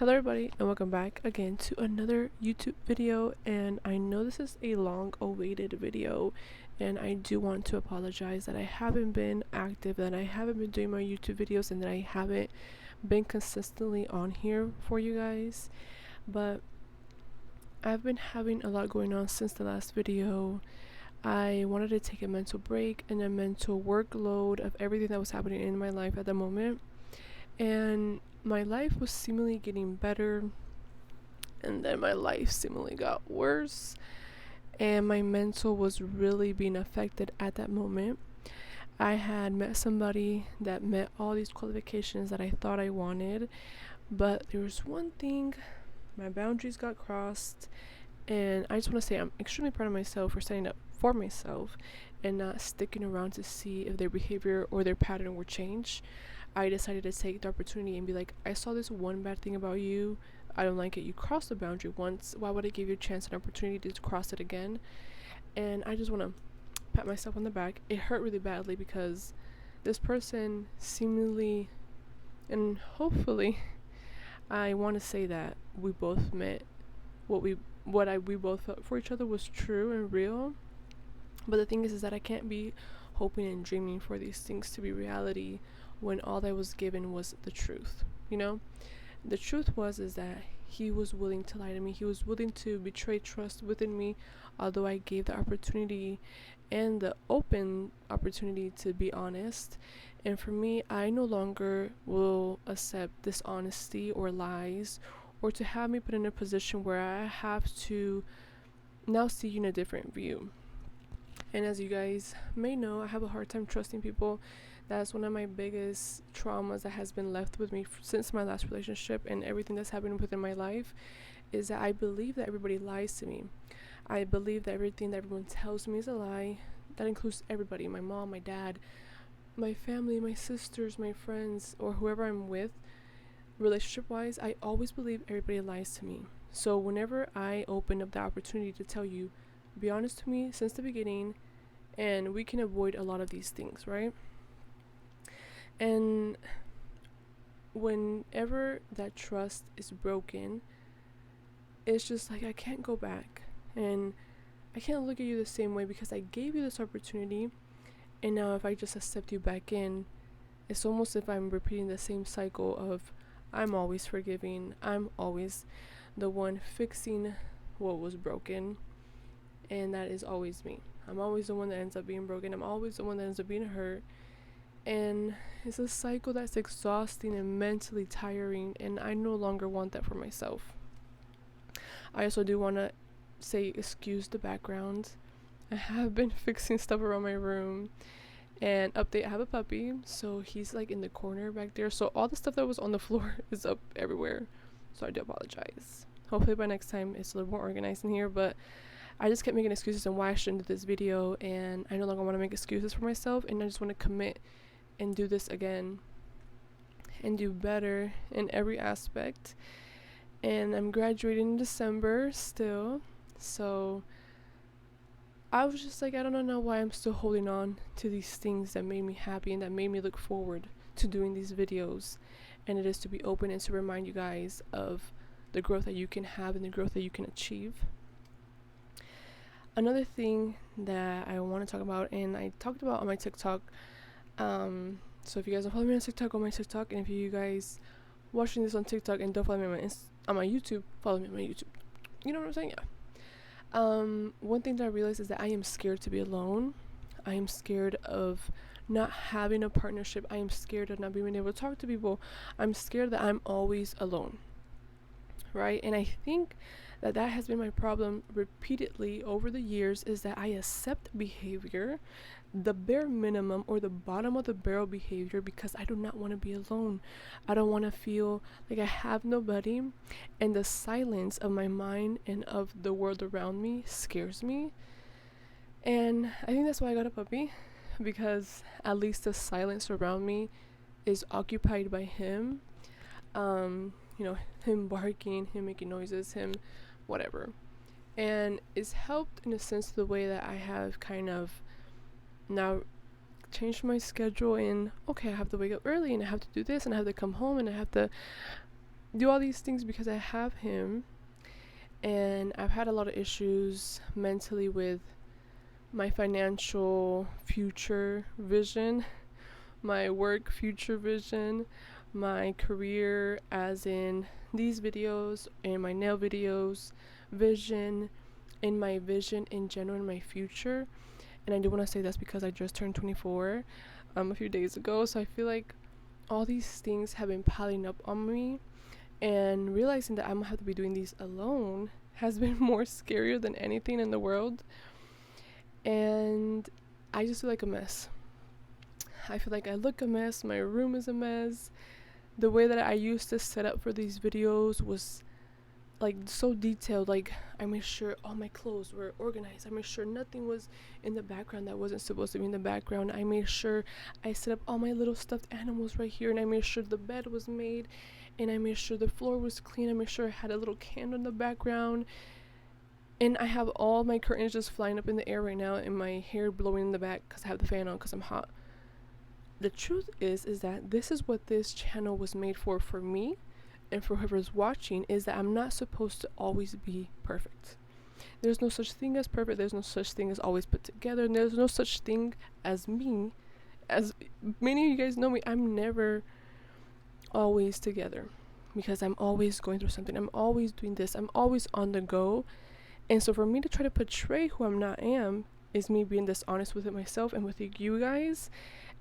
Hello everybody and welcome back again to another YouTube video, and I know this is a long awaited video and I do want to apologize that I haven't been active, that I haven't been doing my YouTube videos, and that I haven't been consistently on here for you guys. But I've been having a lot going on since the last video. I wanted to take a mental break and a mental workload of everything that was happening in my life at the moment, and my life was seemingly getting better, and then my life seemingly got worse, and my mental was really being affected at that moment. I had met somebody that met all these qualifications that I thought I wanted, but there was one thing: my boundaries got crossed. And I just want to say I'm extremely proud of myself for standing up for myself and not sticking around to see if their behavior or their pattern would change. I decided to take the opportunity and be like, I saw this one bad thing about you. I don't like it. You crossed the boundary once. Why would I give you a chance and opportunity to cross it again? And I just want to pat myself on the back. It hurt really badly because this person seemingly, and hopefully, I want to say that we both met we both felt for each other was true and real. But the thing is that I can't be hoping and dreaming for these things to be reality when all I was given was the truth. The truth is that he was willing to lie to me. He was willing to betray trust within me, although I gave the opportunity and the open opportunity to be honest. And for me, I no longer will accept dishonesty or lies, or to have me put in a position where I have to now see you in a different view. And as you guys may know, I have a hard time trusting people. That's one of my biggest traumas that has been left with me since my last relationship, and everything that's happened within my life is that I believe that everybody lies to me. I believe that everything that everyone tells me is a lie. That includes everybody: my mom, my dad, my family, my sisters, my friends, or whoever I'm with. Relationship wise, I always believe everybody lies to me. So whenever I open up the opportunity to tell you, be honest to me since the beginning, and we can avoid a lot of these things, right? And whenever that trust is broken, it's just like I can't go back, and I can't look at you the same way because I gave you this opportunity, and now if I just accept you back in, it's almost if I'm repeating the same cycle of I'm always forgiving, I'm always the one fixing what was broken, and that is always me. I'm always the one that ends up being broken. I'm always the one that ends up being hurt. And it's a cycle that's exhausting and mentally tiring, and I no longer want that for myself. I also do want to say, excuse the background. I have been fixing stuff around my room. And update, I have a puppy, so he's like in the corner back there. So all the stuff that was on the floor is up everywhere. So I do apologize. Hopefully by next time it's a little more organized in here, but I just kept making excuses on why I shouldn't do this video, and I no longer want to make excuses for myself, and I just want to commit and do this again and do better in every aspect. And I'm graduating in December still, so I was just like, I don't know why I'm still holding on to these things that made me happy and that made me look forward to doing these videos. And it is to be open and to remind you guys of the growth that you can have and the growth that you can achieve. Another thing that I want to talk about, and I talked about on my TikTok, so if you guys don't follow me on TikTok, and if you guys watching this on TikTok and don't follow me on my YouTube, follow me on my YouTube. You know what I'm saying? Yeah. One thing that I realized is that I am scared to be alone. I am scared of not having a partnership. I am scared of not being able to talk to people. I'm scared that I'm always alone, right? And I think that has been my problem repeatedly over the years, is that I accept behavior, the bare minimum or the bottom of the barrel behavior, because I do not want to be alone. I don't want to feel like I have nobody, and the silence of my mind and of the world around me scares me. And I think that's why I got a puppy, because at least the silence around me is occupied by him. Him barking, him making noises, him whatever. And it's helped in a sense the way that I have kind of now changed my schedule in, okay, I have to wake up early and I have to do this and I have to come home and I have to do all these things because I have him, and I've had a lot of issues mentally with my financial future vision, my work future vision, my career as in these videos and my nail videos vision, and my vision in general in my future. And I do want to say that's because I just turned 24 a few days ago, so I feel like all these things have been piling up on me, and realizing that I'm gonna have to be doing these alone has been more scarier than anything in the world. And I just feel like a mess. I feel like I look a mess, my room is a mess. The way that I used to set up for these videos was like so detailed. Like, I made sure all my clothes were organized. I made sure nothing was in the background that wasn't supposed to be in the background. I made sure I set up all my little stuffed animals right here, and I made sure the bed was made, and I made sure the floor was clean. I made sure I had a little candle in the background, and I have all my curtains just flying up in the air right now, and my hair blowing in the back because I have the fan on because I'm hot. The truth is that this is what this channel was made for me, and for whoever's watching, is that I'm not supposed to always be perfect. There's no such thing as perfect. There's no such thing as always put together, and there's no such thing as me. As many of you guys know me, I'm never always together because I'm always going through something. I'm always doing this. I'm always on the go. And so for me to try to portray who I'm not is me being dishonest with it myself and with you guys.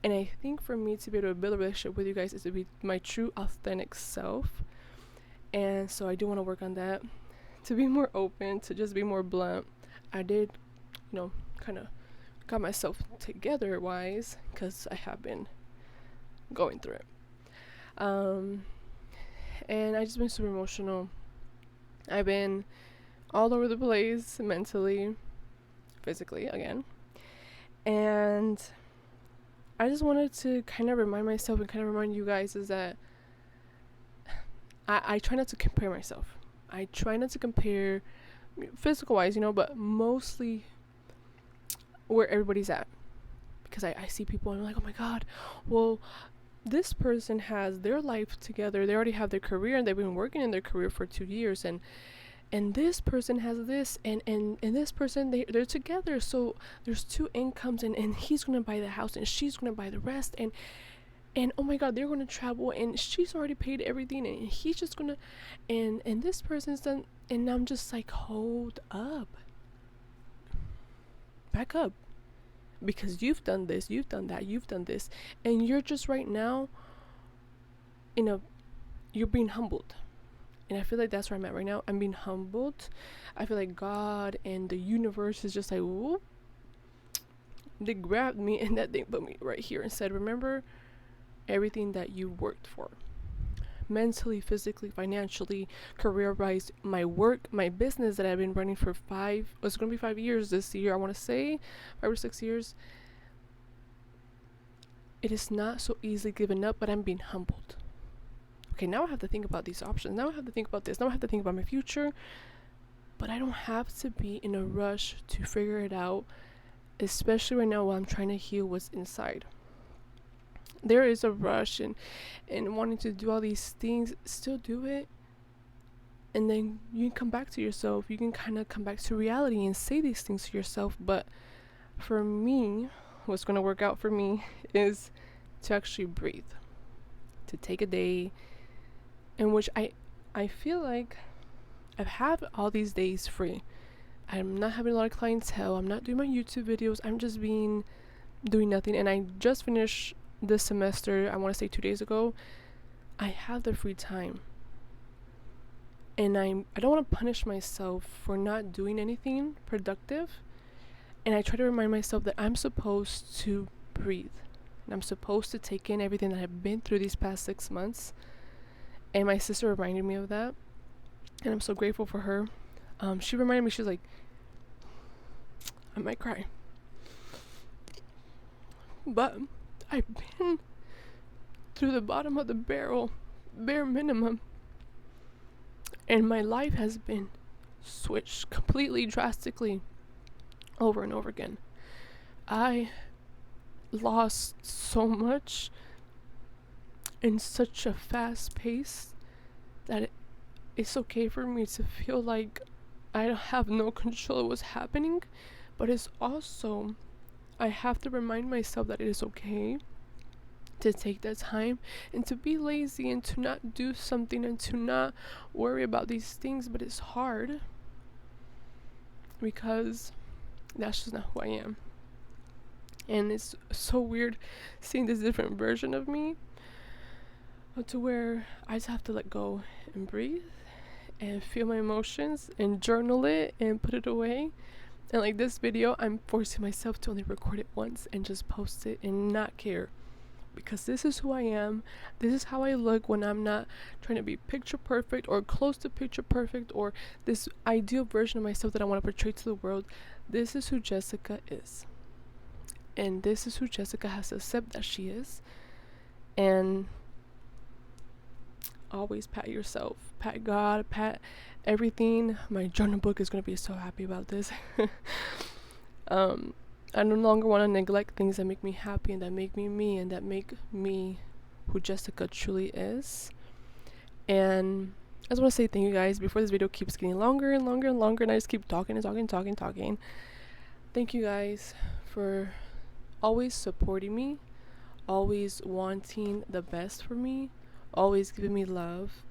And I think for me to be able to build a relationship with you guys is to be my true authentic self. And so I do want to work on that, to be more open, to just be more blunt. I did, kind of got myself together wise, because I have been going through it. And I just been super emotional. I've been all over the place, mentally, physically, again. And I just wanted to kind of remind myself and kind of remind you guys is that I try not to compare myself. I try not to compare physical wise, but mostly where everybody's at. Because I see people and I'm like, oh my God, well, this person has their life together. They already have their career and they've been working in their career for 2 years. And this person has this, and this person, they're together. So there's 2 incomes, and he's going to buy the house and she's going to buy the rest. And oh my God, they're going to travel, and she's already paid everything, and he's just going to, and this person's done. And I'm just like, hold up. Back up. Because you've done this, you've done that, you've done this. And you're just right now, you're being humbled. And I feel like that's where I'm at right now. I'm being humbled. I feel like God and the universe is just like, whoop. They grabbed me and that they put me right here and said, remember everything that you worked for. Mentally, physically, financially, career-wise, my work, my business that I've been running for it's going to be 5 years this year. I want to say 5 or 6 years. It is not so easily given up, but I'm being humbled. Okay, now I have to think about these options. Now I have to think about this. Now I have to think about my future. But I don't have to be in a rush to figure it out, especially right now while I'm trying to heal what's inside. There is a rush and wanting to do all these things. Still do it. And then you can come back to yourself. You can kind of come back to reality and say these things to yourself. But for me, what's going to work out for me is to actually breathe. To take a day in which I feel like I've had all these days free. I'm not having a lot of clientele. I'm not doing my YouTube videos. I'm just doing nothing. And I just finished this semester, I want to say 2 days ago. I have the free time. And I don't want to punish myself for not doing anything productive. And I try to remind myself that I'm supposed to breathe. And I'm supposed to take in everything that I've been through these past 6 months. And my sister reminded me of that. And I'm so grateful for her. She reminded me, she's like, I might cry. But I've been through the bottom of the barrel, bare minimum. And my life has been switched completely, drastically, over and over again. I lost so much in such a fast pace that it's okay for me to feel like I have no control of what's happening, but it's also, I have to remind myself that it is okay to take that time and to be lazy and to not do something and to not worry about these things. But it's hard because that's just not who I am. And it's so weird seeing this different version of me, to where I just have to let go and breathe and feel my emotions and journal it and put it away. And like this video, I'm forcing myself to only record it once and just post it and not care, because this is who I am. This is how I look when I'm not trying to be picture perfect or close to picture perfect or this ideal version of myself that I want to portray to the world. This is who Jessica is, and this is who Jessica has to accept that she is. And always pat yourself, pat God, pat everything. My journal book is going to be so happy about this. I no longer want to neglect things that make me happy and that make me me and that make me who Jessica truly is. And I just want to say thank you guys before this video keeps getting longer and longer and longer and I just keep talking. Thank you guys for always supporting me, always wanting the best for me, always giving me love,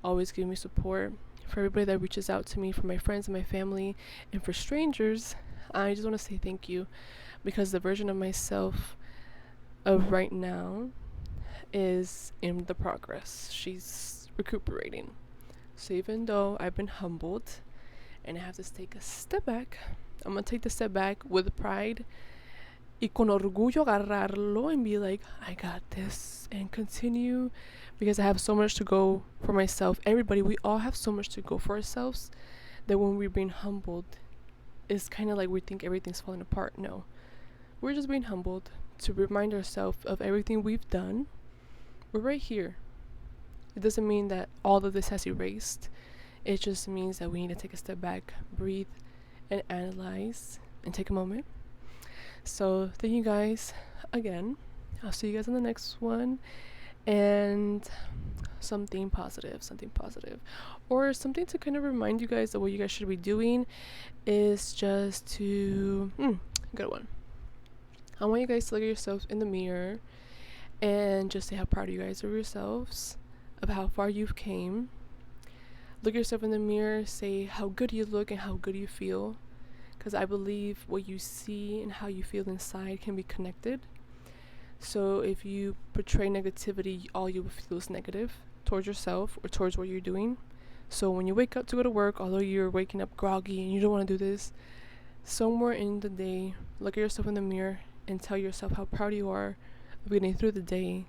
always giving me support. For everybody that reaches out to me, for my friends and my family, and for strangers, I just want to say thank you, because the version of myself of right now is in the progress. She's recuperating. So even though I've been humbled and I have to take a step back, I'm going to take the step back with pride y con orgullo agarrarlo and be like, I got this, and continue, because I have so much to go for myself. Everybody, we all have so much to go for ourselves, that when we're being humbled, it's kind of like we think everything's falling apart. No, we're just being humbled to remind ourselves of everything we've done. We're right here. It doesn't mean that all of this has erased. It just means that we need to take a step back, breathe, and analyze, and take a moment. So thank you guys again. I'll see you guys in the next one. And something positive, or something to kind of remind you guys that what you guys should be doing is just to good one. I want you guys to look at yourselves in the mirror and just say how proud you guys are of yourselves, of how far you've came. Look at yourself in the mirror, say how good you look and how good you feel, because I believe what you see and how you feel inside can be connected. So if you portray negativity, all you will feel is negative towards yourself or towards what you're doing. So when you wake up to go to work, although you're waking up groggy and you don't want to do this, somewhere in the day, look at yourself in the mirror and tell yourself how proud you are of getting through the day,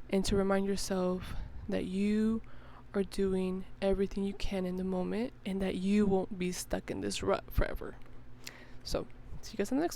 and to remind yourself that you are doing everything you can in the moment and that you won't be stuck in this rut forever. So see you guys in the next one.